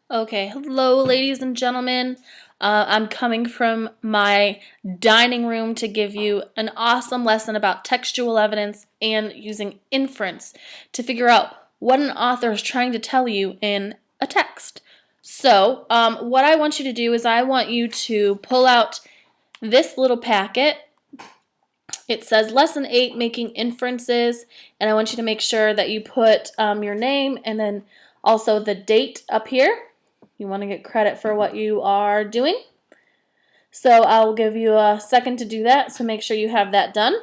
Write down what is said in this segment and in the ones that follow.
Okay, hello, ladies and gentlemen. I'm coming from my dining room to give you an awesome lesson about textual evidence and using inference to figure out what an author is trying to tell you in a text. So, what I want you to do is I want you to pull out this little packet. It says Lesson 8, Making Inferences, and I want you to make sure that you put your name and then also the date up here. You want to get credit for what you are doing. So I'll give you a second to do that, so make sure you have that done.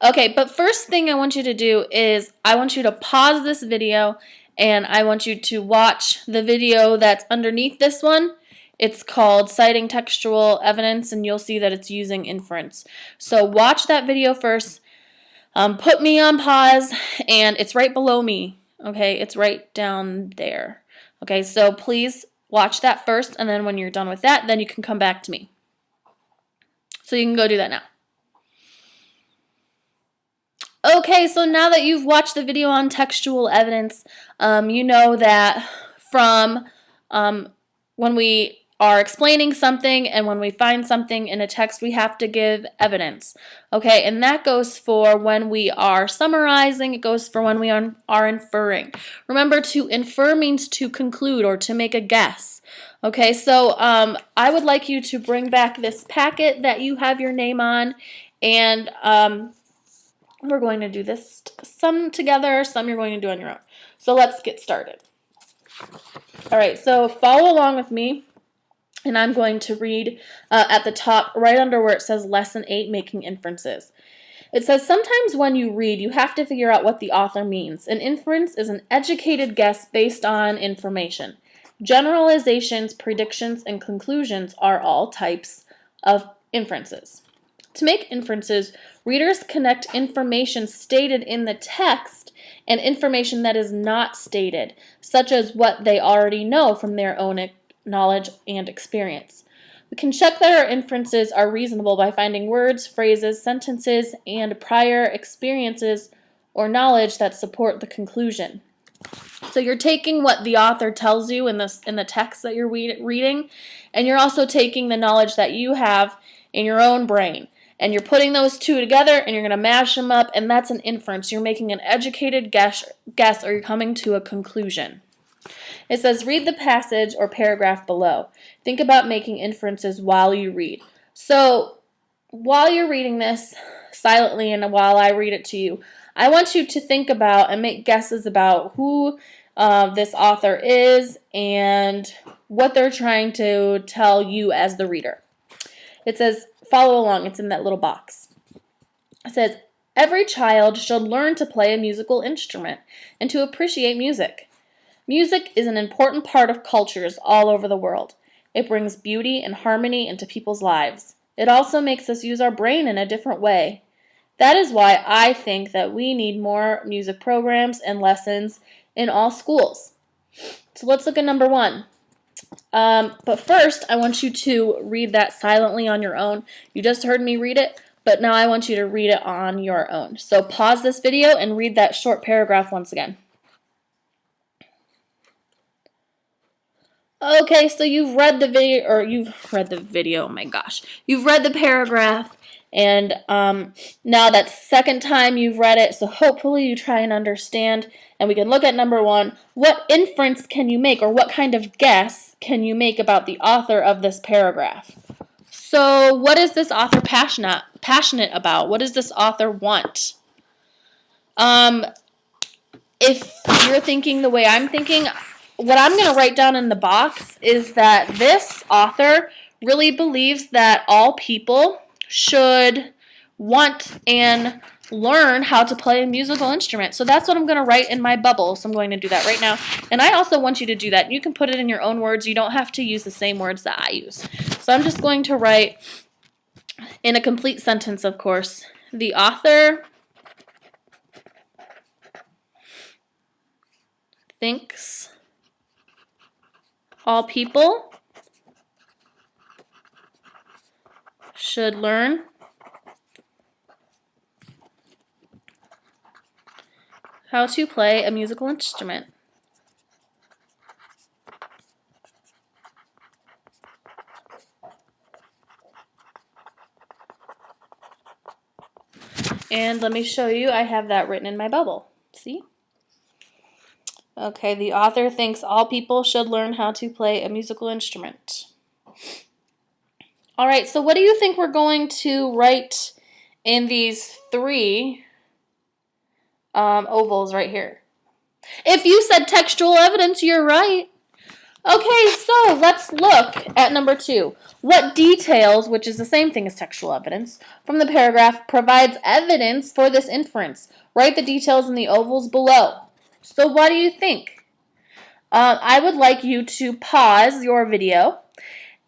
Okay, but first thing I want you to do is I want you to pause this video and I want you to watch the video that's underneath this one. It's called Citing Textual Evidence, and you'll see that it's using inference. So watch that video first, put me on pause, and it's right below me, okay? It's right down there. Okay, so please watch that first, and then when you're done with that, then you can come back to me. So you can go do that now. Okay, so now that you've watched the video on textual evidence, you know that from when we are explaining something and when we find something in a text, we have to give evidence. Okay, and that goes for when we are summarizing, it goes for when we are inferring. Remember, to infer means to conclude or to make a guess. Okay, so I would like you to bring back this packet that you have your name on, and we're going to do this some together, some you're going to do on your own. So let's get started. All right, so follow along with me. And I'm going to read at the top, right under where it says Lesson 8, Making Inferences. It says, sometimes when you read, you have to figure out what the author means. An inference is an educated guess based on information. Generalizations, predictions, and conclusions are all types of inferences. To make inferences, readers connect information stated in the text and information that is not stated, such as what they already know from their own knowledge and experience. We can check that our inferences are reasonable by finding words, phrases, sentences, and prior experiences or knowledge that support the conclusion. So you're taking what the author tells you in the text that you're reading, and you're also taking the knowledge that you have in your own brain. And you're putting those two together and you're going to mash them up, and that's an inference. You're making an educated guess or you're coming to a conclusion. It says, read the passage or paragraph below. Think about making inferences while you read. So while you're reading this silently and while I read it to you, I want you to think about and make guesses about who this author is and what they're trying to tell you as the reader. It says, follow along. It's in that little box. It says, every child should learn to play a musical instrument and to appreciate music. Music is an important part of cultures all over the world. It brings beauty and harmony into people's lives. It also makes us use our brain in a different way. That is why I think that we need more music programs and lessons in all schools. So let's look at number 1. But first, I want you to read that silently on your own. You just heard me read it, but now I want you to read it on your own. So pause this video and read that short paragraph once again. Okay, so you've read the video, oh my gosh. You've read the paragraph, and now that's second time you've read it, so hopefully you try and understand, and we can look at number 1. What inference can you make, or what kind of guess can you make about the author of this paragraph? So what is this author passionate about? What does this author want? If you're thinking the way I'm thinking, what I'm going to write down in the box is that this author really believes that all people should want and learn how to play a musical instrument. So that's what I'm going to write in my bubble. So I'm going to do that right now. And I also want you to do that. You can put it in your own words. You don't have to use the same words that I use. So I'm just going to write in a complete sentence, of course. The author thinks all people should learn how to play a musical instrument. And let me show you, I have that written in my bubble. See? Okay, the author thinks all people should learn how to play a musical instrument. All right, so what do you think we're going to write in these three ovals right here? If you said textual evidence, you're right. Okay, so let's look at number 2. What details, which is the same thing as textual evidence, from the paragraph provides evidence for this inference? Write the details in the ovals below. So what do you think? I would like you to pause your video,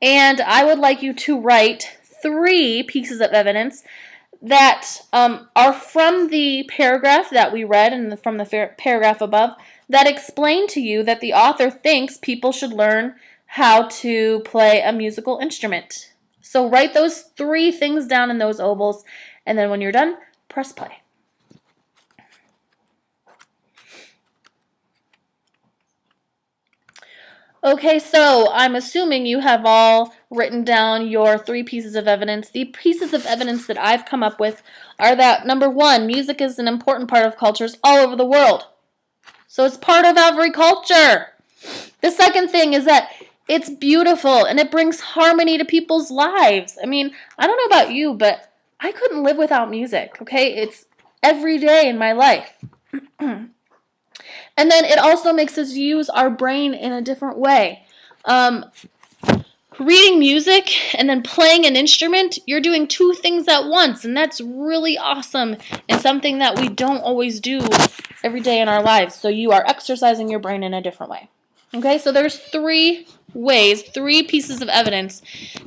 and I would like you to write 3 pieces of evidence that are from the paragraph that we read and from the paragraph above that explain to you that the author thinks people should learn how to play a musical instrument. So write those 3 things down in those ovals, and then when you're done, press play. Okay, so I'm assuming you have all written down your 3 pieces of evidence. The pieces of evidence that I've come up with are that, number 1, music is an important part of cultures all over the world. So it's part of every culture. The second thing is that it's beautiful and it brings harmony to people's lives. I mean, I don't know about you, but I couldn't live without music, okay? It's every day in my life. And then it also makes us use our brain in a different way. Reading music and then playing an instrument, you're doing 2 things at once, and that's really awesome and something that we don't always do every day in our lives. So you are exercising your brain in a different way. Okay, so there's 3 ways, 3 pieces of evidence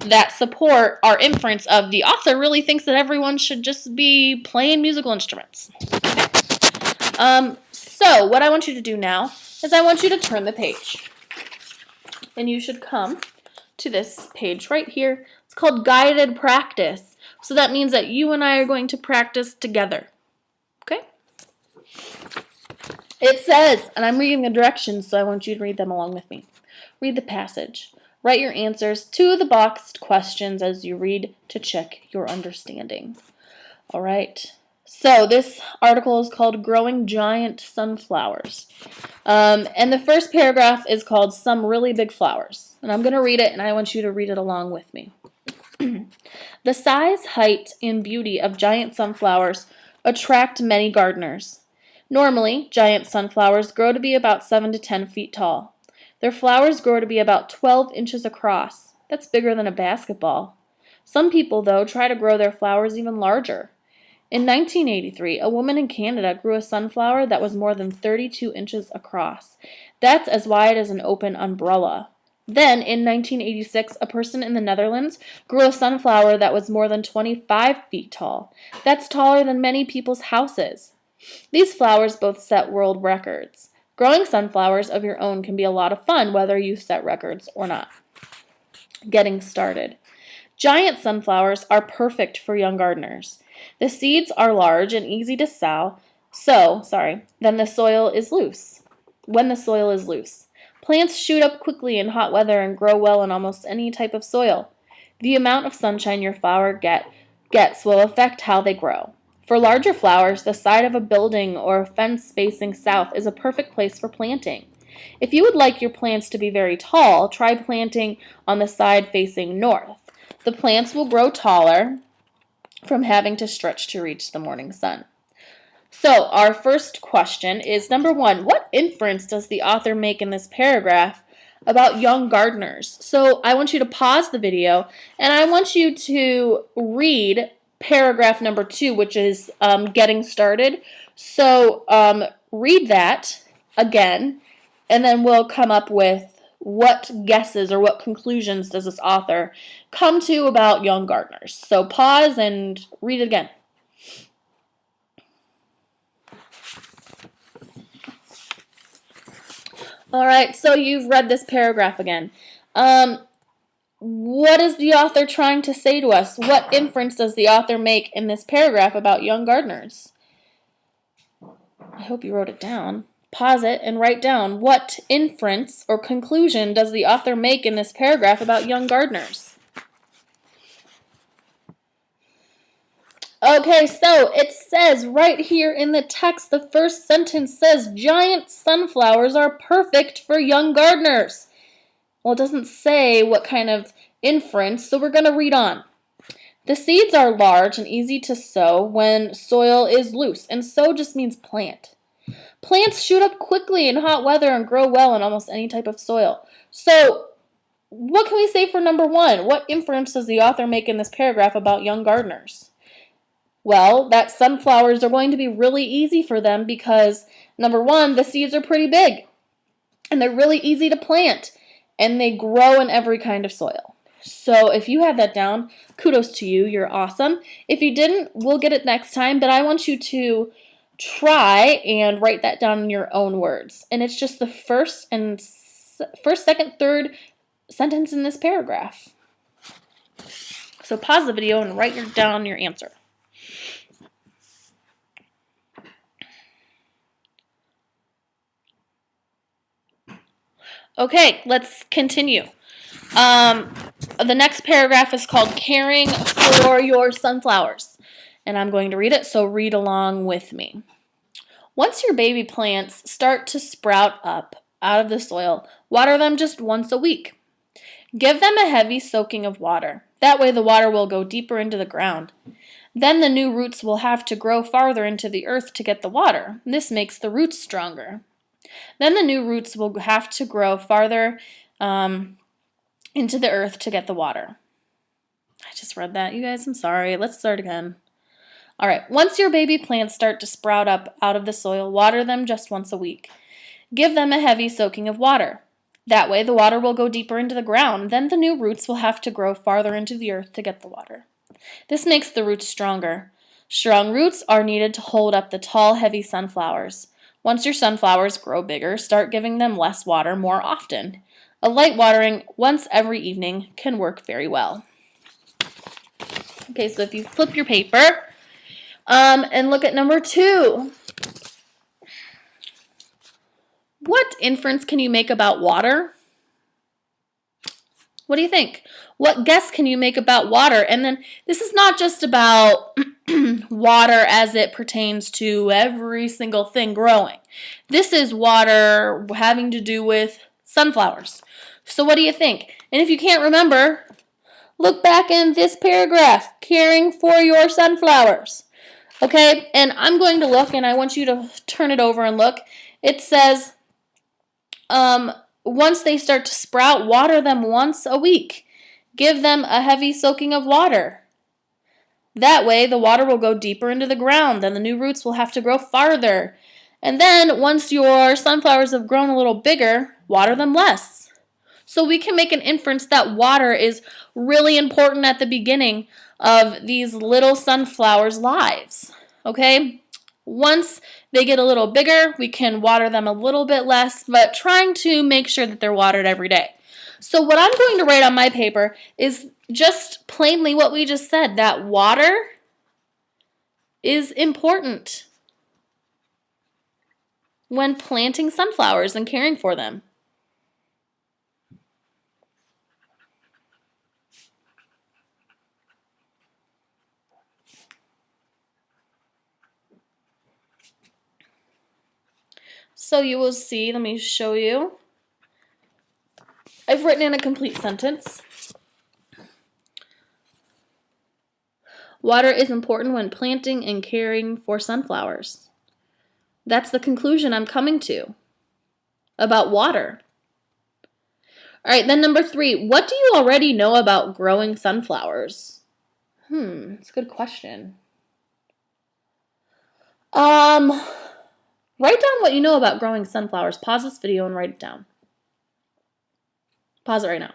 that support our inference of the author really thinks that everyone should just be playing musical instruments. Okay? So what I want you to do now is I want you to turn the page. And you should come to this page right here. It's called guided practice. So that means that you and I are going to practice together. Okay? It says, and I'm reading the directions, so I want you to read them along with me. Read the passage. Write your answers to the boxed questions as you read to check your understanding. All right. So this article is called Growing Giant Sunflowers. And the first paragraph is called Some Really Big Flowers. And I'm going to read it, and I want you to read it along with me. The size, height, and beauty of giant sunflowers attract many gardeners. Normally, giant sunflowers grow to be about 7 to 10 feet tall. Their flowers grow to be about 12 inches across. That's bigger than a basketball. Some people, though, try to grow their flowers even larger. In 1983, a woman in Canada grew a sunflower that was more than 32 inches across. That's as wide as an open umbrella. Then, in 1986, a person in the Netherlands grew a sunflower that was more than 25 feet tall. That's taller than many people's houses. These flowers both set world records. Growing sunflowers of your own can be a lot of fun, whether you set records or not. Getting started. Giant sunflowers are perfect for young gardeners. The seeds are large and easy to sow, then the soil is loose. When the soil is loose. Plants shoot up quickly in hot weather and grow well in almost any type of soil. The amount of sunshine your flower gets will affect how they grow. For larger flowers, the side of a building or a fence facing south is a perfect place for planting. If you would like your plants to be very tall, try planting on the side facing north. The plants will grow taller from having to stretch to reach the morning sun. So our first question is, number 1, what inference does the author make in this paragraph about young gardeners? So I want you to pause the video, and I want you to read paragraph number 2, which is getting started. So read that again, and then we'll come up with what guesses or what conclusions does this author come to about young gardeners. So pause and read it again. All right, so you've read this paragraph again. What is the author trying to say to us? What inference does the author make in this paragraph about young gardeners? I hope you wrote it down. Pause it and write down, what inference or conclusion does the author make in this paragraph about young gardeners? Okay, so it says right here in the text, the first sentence says, giant sunflowers are perfect for young gardeners. Well, it doesn't say what kind of inference, so we're going to read on. The seeds are large and easy to sow when soil is loose, and sow just means plant. Plants shoot up quickly in hot weather and grow well in almost any type of soil. So, what can we say for number one? What inference does the author make in this paragraph about young gardeners? Well, that sunflowers are going to be really easy for them because, number one, the seeds are pretty big, and they're really easy to plant, and they grow in every kind of soil. So if you have that down, kudos to you, you're awesome. If you didn't, we'll get it next time, but I want you to try and write that down in your own words. And it's just the first, second, third sentence in this paragraph. So pause the video and write down your answer. Okay, let's continue. The next paragraph is called Caring for Your Sunflowers. And I'm going to read it, so read along with me. Once your baby plants start to sprout up out of the soil, water them just once a week. Give them a heavy soaking of water. That way the water will go deeper into the ground. Then the new roots will have to grow farther into the earth to get the water. This makes the roots stronger. Then the new roots will have to grow farther into the earth to get the water. I just read that. You guys, I'm sorry. Let's start again. All right. Once your baby plants start to sprout up out of the soil, water them just once a week. Give them a heavy soaking of water. That way the water will go deeper into the ground. Then the new roots will have to grow farther into the earth to get the water. This makes the roots stronger. Strong roots are needed to hold up the tall, heavy sunflowers. Once your sunflowers grow bigger, start giving them less water more often. A light watering once every evening can work very well. Okay, so if you flip your paper and look at number 2. What inference can you make about water? What do you think? What guess can you make about water? And then this is not just about water as it pertains to every single thing growing. This is water having to do with sunflowers. So what do you think? And if you can't remember, look back in this paragraph, caring for your sunflowers. Okay, and I'm going to look, and I want you to turn it over and look. It says, once they start to sprout, water them once a week. Give them a heavy soaking of water. That way, the water will go deeper into the ground, and the new roots will have to grow farther. And then, once your sunflowers have grown a little bigger, water them less. So we can make an inference that water is really important at the beginning of these little sunflowers' lives. Okay? Once they get a little bigger, we can water them a little bit less, but trying to make sure that they're watered every day. So what I'm going to write on my paper is just plainly what we just said, that water is important when planting sunflowers and caring for them. So you will see, let me show you. I've written in a complete sentence. Water is important when planting and caring for sunflowers. That's the conclusion I'm coming to about water. All right, then number 3, what do you already know about growing sunflowers? That's a good question. Write down what you know about growing sunflowers. Pause this video and write it down. Pause it right now.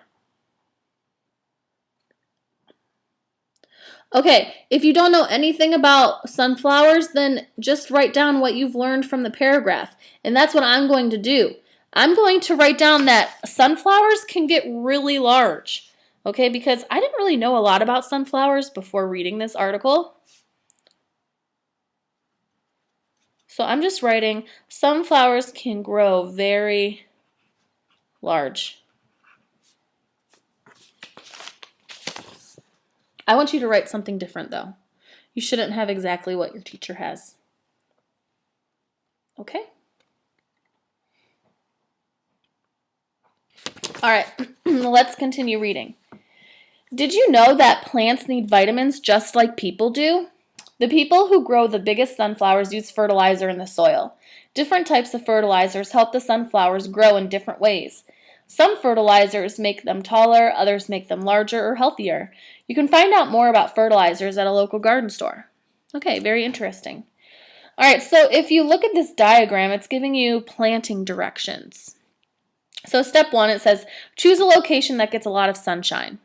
Okay, if you don't know anything about sunflowers, then just write down what you've learned from the paragraph. And that's what I'm going to do. I'm going to write down that sunflowers can get really large. Okay, because I didn't really know a lot about sunflowers before reading this article. So I'm just writing, sunflowers can grow very large. I want you to write something different though. You shouldn't have exactly what your teacher has. Okay? All right, let's continue reading. Did you know that plants need vitamins just like people do? The people who grow the biggest sunflowers use fertilizer in the soil. Different types of fertilizers help the sunflowers grow in different ways. Some fertilizers make them taller, others make them larger or healthier. You can find out more about fertilizers at a local garden store. Okay, very interesting. All right, so if you look at this diagram, it's giving you planting directions. So step 1, it says, choose a location that gets a lot of sunshine.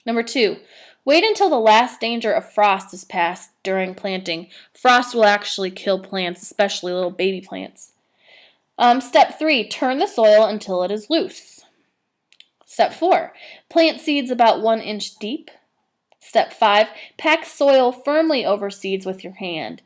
Number 2, wait until the last danger of frost is passed during planting. Frost will actually kill plants, especially little baby plants. Step 3, turn the soil until it is loose. Step 4, plant seeds about 1 inch deep. Step 5, pack soil firmly over seeds with your hand.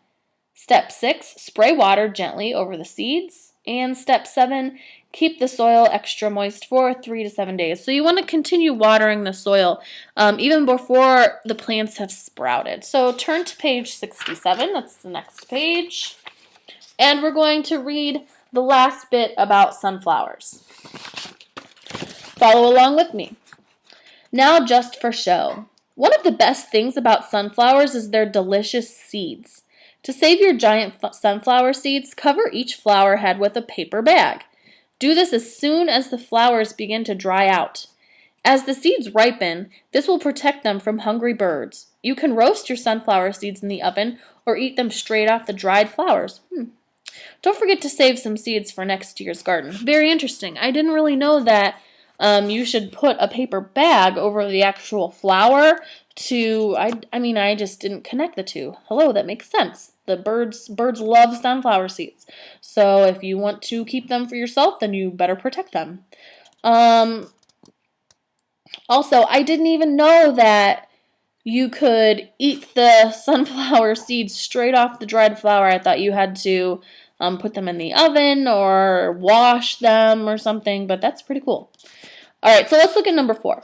Step 6, spray water gently over the seeds. And step 7, keep the soil extra moist for 3 to 7 days. So you want to continue watering the soil even before the plants have sprouted. So turn to page 67. That's the next page. And we're going to read the last bit about sunflowers. Follow along with me. Now just for show. One of the best things about sunflowers is their delicious seeds. To save your giant sunflower seeds, cover each flower head with a paper bag. Do this as soon as the flowers begin to dry out. As the seeds ripen, this will protect them from hungry birds. You can roast your sunflower seeds in the oven or eat them straight off the dried flowers. Don't forget to save some seeds for next year's garden. Very interesting. I didn't really know that you should put a paper bag over the actual flower to, I just didn't connect the two. Hello, that makes sense. The birds love sunflower seeds. So if you want to keep them for yourself, then you better protect them. Also, I didn't even know that you could eat the sunflower seeds straight off the dried flower. I thought you had to put them in the oven or wash them or something, but that's pretty cool. All right, so let's look at number 4.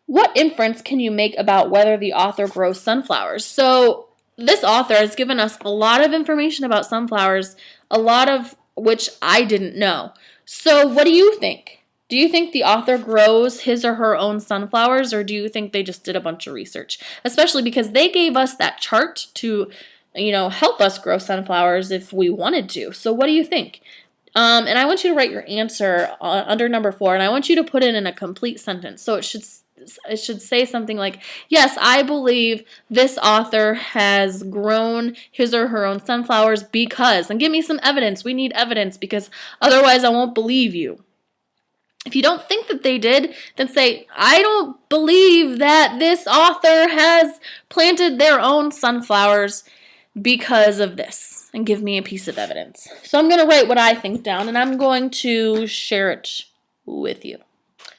What inference can you make about whether the author grows sunflowers? So this author has given us a lot of information about sunflowers, a lot of which I didn't know. So what do you think? Do you think the author grows his or her own sunflowers, or do you think they just did a bunch of research? Especially because they gave us that chart to, help us grow sunflowers if we wanted to. So what do you think? And I want you to write your answer under number 4, and I want you to put it in a complete sentence. So it should say something like, yes, I believe this author has grown his or her own sunflowers because, and give me some evidence. We need evidence because otherwise I won't believe you. If you don't think that they did, then say, I don't believe that this author has planted their own sunflowers because of this, and give me a piece of evidence. So I'm going to write what I think down, and I'm going to share it with you.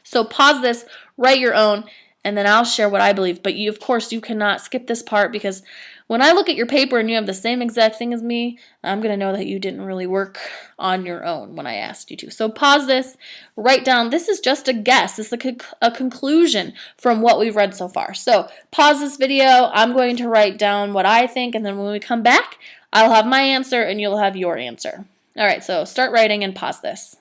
So pause this, write your own, and then I'll share what I believe. But of course, you cannot skip this part because when I look at your paper and you have the same exact thing as me, I'm going to know that you didn't really work on your own when I asked you to. So pause this, write down, this is just a guess. This is a conclusion from what we've read so far. So pause this video. I'm going to write down what I think, and then when we come back, I'll have my answer and you'll have your answer. All right, so start writing and pause this.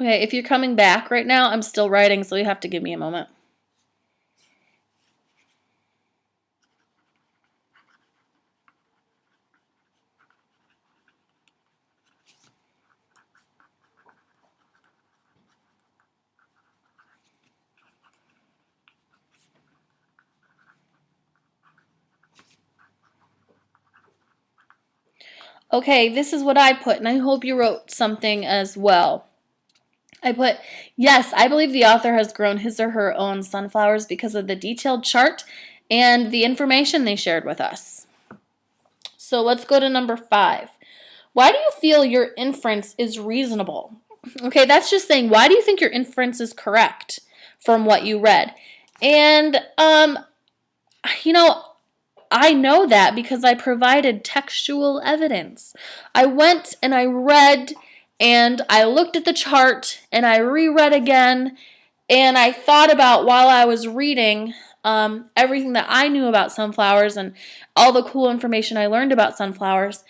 Okay, if you're coming back right now, I'm still writing, so you have to give me a moment. Okay, this is what I put, and I hope you wrote something as well. I put, yes, I believe the author has grown his or her own sunflowers because of the detailed chart and the information they shared with us. So let's go to number 5. Why do you feel your inference is reasonable? Okay, that's just saying, why do you think your inference is correct from what you read? And, I know that because I provided textual evidence. I went and I read and I looked at the chart and I reread again and I thought about while I was reading everything that I knew about sunflowers and all the cool information I learned about sunflowers.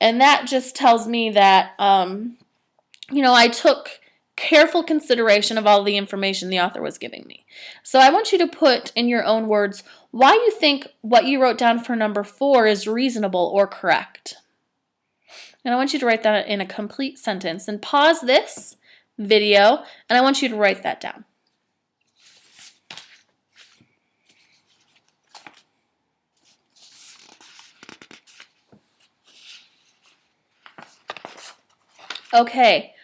And that just tells me that, I took careful consideration of all the information the author was giving me. So I want you to put in your own words why you think what you wrote down for number 4 is reasonable or correct. And I want you to write that in a complete sentence. And pause this video, and I want you to write that down. Okay,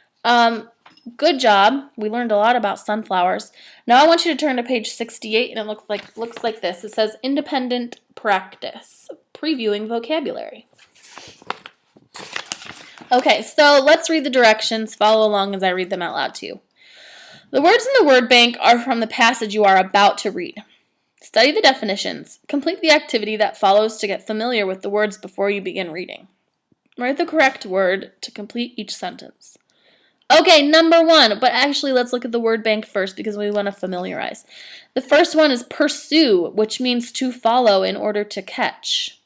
good job. We learned a lot about sunflowers. Now I want you to turn to page 68, and it looks like this. It says independent practice, previewing vocabulary. Okay, so let's read the directions. Follow along as I read them out loud to you. The words in the word bank are from the passage you are about to read. Study the definitions. Complete the activity that follows to get familiar with the words before you begin reading. Write the correct word to complete each sentence. Okay, number 1, but actually let's look at the word bank first because we want to familiarize. The first one is pursue, which means to follow in order to catch.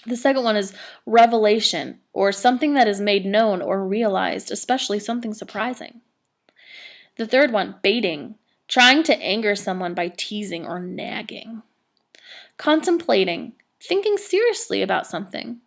The second one is revelation, or something that is made known or realized, especially something surprising. The third one, baiting, trying to anger someone by teasing or nagging. Contemplating, thinking seriously about something.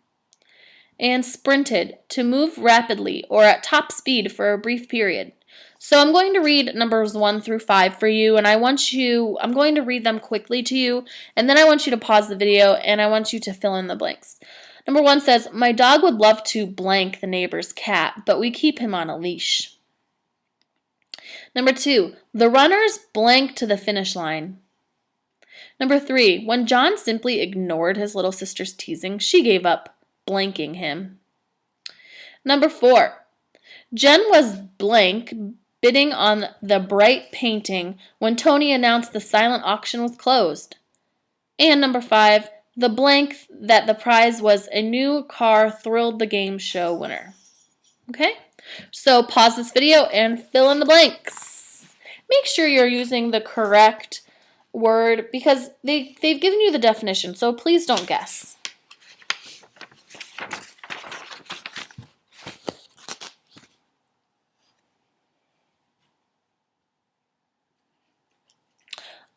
And sprinted, to move rapidly or at top speed for a brief period. So I'm going to read numbers 1 through 5 for you, and I'm going to read them quickly to you, and then I want you to pause the video, and I want you to fill in the blanks. Number 1 says, my dog would love to blank the neighbor's cat, but we keep him on a leash. Number 2, the runners blank to the finish line. Number 3, when John simply ignored his little sister's teasing, she gave up blanking him. Number 4, Jen was blank bidding on the bright painting when Tony announced the silent auction was closed. And number 5, the blank that the prize was a new car thrilled the game show winner. Okay, so pause this video and fill in the blanks. Make sure you're using the correct word because they've given you the definition, so please don't guess.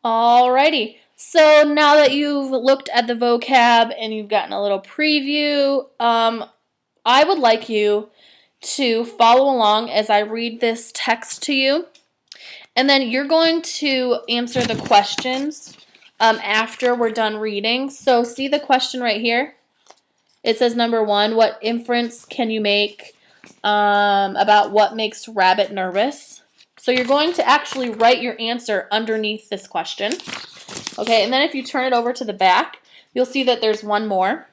Alrighty, so now that you've looked at the vocab and you've gotten a little preview, I would like you to follow along as I read this text to you. And then you're going to answer the questions after we're done reading. So see the question right here? It says number 1, what inference can you make about what makes rabbit nervous? So you're going to actually write your answer underneath this question. Okay, and then if you turn it over to the back, you'll see that there's one more,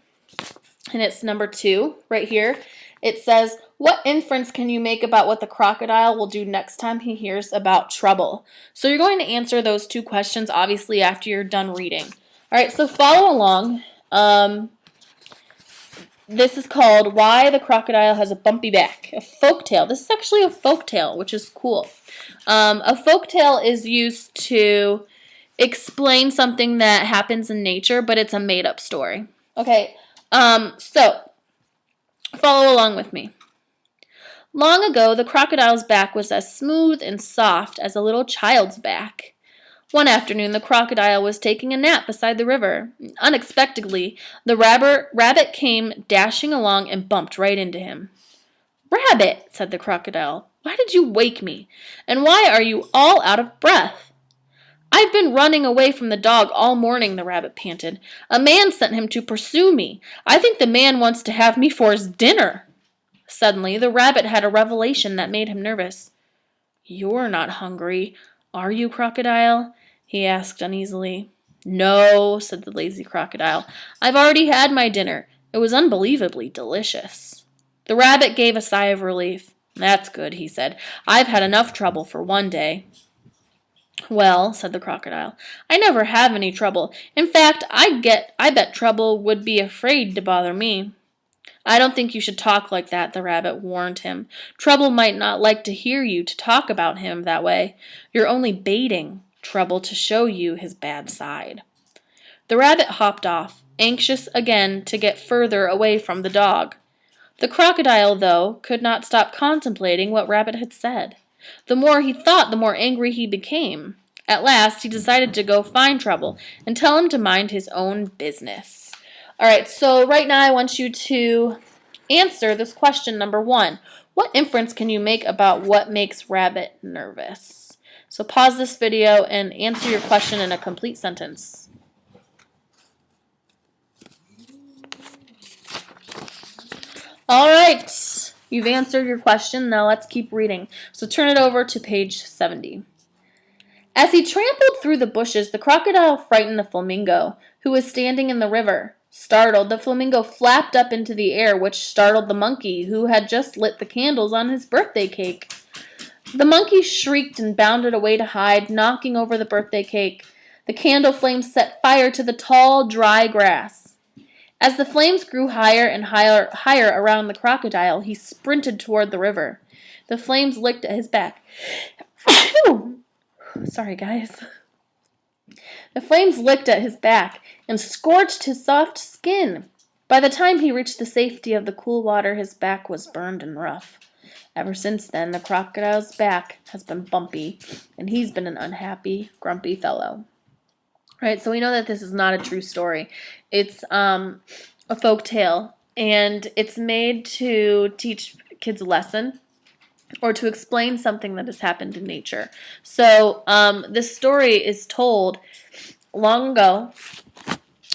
and it's number 2 right here. It says, what inference can you make about what the crocodile will do next time he hears about trouble? So you're going to answer those 2 questions, obviously, after you're done reading. All right, so follow along. This is called Why the Crocodile Has a Bumpy Back, a folktale. This is actually a folktale, which is cool. A folktale is used to explain something that happens in nature, but it's a made-up story. Okay, so follow along with me. Long ago, the crocodile's back was as smooth and soft as a little child's back. One afternoon, the crocodile was taking a nap beside the river. Unexpectedly, the rabbit came dashing along and bumped right into him. "Rabbit," said the crocodile, "why did you wake me? And why are you all out of breath?" "I've been running away from the dog all morning," the rabbit panted. "A man sent him to pursue me. I think the man wants to have me for his dinner." Suddenly, the rabbit had a revelation that made him nervous. "You're not hungry, are you, crocodile?" he asked uneasily. "No," said the lazy crocodile. "I've already had my dinner. It was unbelievably delicious." The rabbit gave a sigh of relief. "That's good," he said. "I've had enough trouble for one day." Well, said the crocodile, I never have any trouble. In fact, I bet trouble would be afraid to bother me. I don't think you should talk like that, the rabbit warned him. Trouble might not like to hear you to talk about him that way. You're only baiting Trouble to show you his bad side. The rabbit hopped off, anxious again to get further away from the dog. The crocodile, though, could not stop contemplating what Rabbit had said. The more he thought, the more angry he became. At last, he decided to go find Trouble and tell him to mind his own business. All right, so right now I want you to answer this question number 1. What inference can you make about what makes Rabbit nervous? So pause this video and answer your question in a complete sentence. All right, you've answered your question. Now let's keep reading. So turn it over to page 70. As he trampled through the bushes, the crocodile frightened a flamingo, who was standing in the river. Startled, the flamingo flapped up into the air, which startled the monkey, who had just lit the candles on his birthday cake. The monkey shrieked and bounded away to hide, knocking over the birthday cake. The candle flames set fire to the tall, dry grass. As the flames grew higher and higher around the crocodile, he sprinted toward the river. The flames licked at his back. Sorry, guys. The flames licked at his back and scorched his soft skin. By the time he reached the safety of the cool water, his back was burned and rough. Ever since then, the crocodile's back has been bumpy, and he's been an unhappy, grumpy fellow. Right, so we know that this is not a true story. It's a folk tale, and it's made to teach kids a lesson or to explain something that has happened in nature. So this story is told long ago.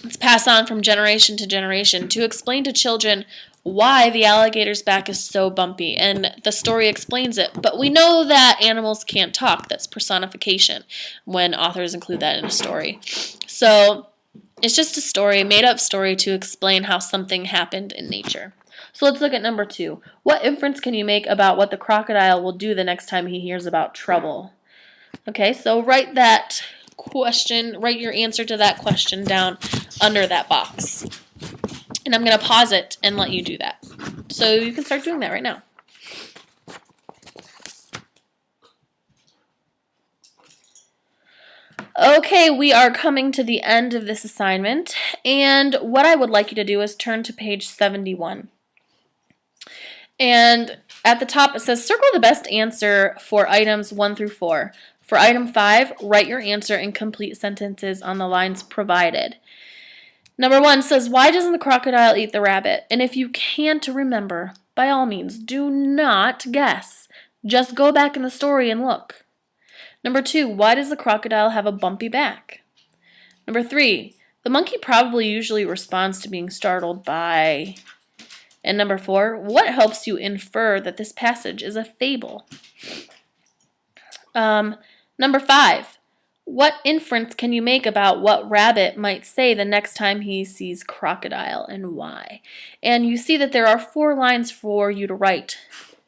It's passed on from generation to generation to explain to children why the alligator's back is so bumpy, and the story explains it. But we know that animals can't talk. That's personification when authors include that in a story. So it's just a story, a made-up story to explain how something happened in nature. So let's look at number 2. What inference can you make about what the crocodile will do the next time he hears about trouble? Okay, so write your answer to that question down under that box. And I'm going to pause it and let you do that. So you can start doing that right now. Okay, we are coming to the end of this assignment. And what I would like you to do is turn to page 71. And at the top it says circle the best answer for items 1 through 4. For item 5, write your answer in complete sentences on the lines provided. Number 1 says, why doesn't the crocodile eat the rabbit? And if you can't remember, by all means, do not guess. Just go back in the story and look. Number 2, why does the crocodile have a bumpy back? Number 3, the monkey probably usually responds to being startled by... And number 4, what helps you infer that this passage is a fable? Number 5, what inference can you make about what Rabbit might say the next time he sees crocodile and why? And you see that there are 4 lines for you to write.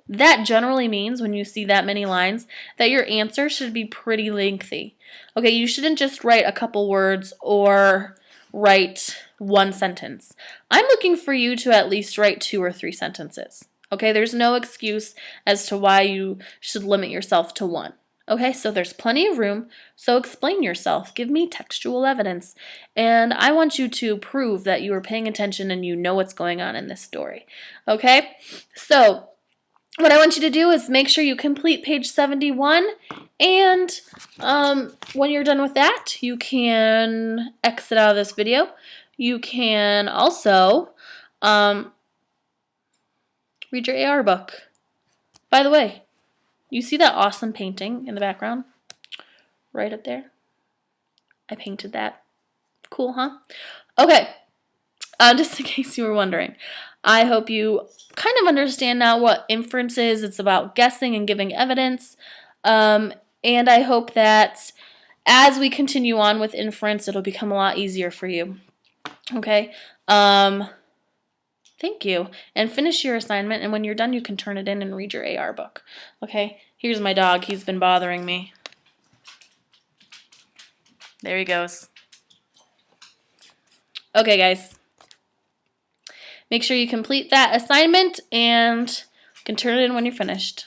That generally means when you see that many lines that your answer should be pretty lengthy. Okay, you shouldn't just write a couple words or write 1 sentence. I'm looking for you to at least write 2 or 3 sentences. Okay, there's no excuse as to why you should limit yourself to 1. Okay, so there's plenty of room, so explain yourself. Give me textual evidence. And I want you to prove that you are paying attention and you know what's going on in this story. Okay, so what I want you to do is make sure you complete page 71, and when you're done with that, you can exit out of this video. You can also read your AR book. By the way, you see that awesome painting in the background? Right up there? I painted that. Cool, huh? Okay, just in case you were wondering, I hope you kind of understand now what inference is. It's about guessing and giving evidence. And I hope that as we continue on with inference, it'll become a lot easier for you. Okay? Thank you. And finish your assignment, and when you're done, you can turn it in and read your AR book. Okay? Here's my dog. He's been bothering me. There he goes. Okay, guys. Make sure you complete that assignment and you can turn it in when you're finished.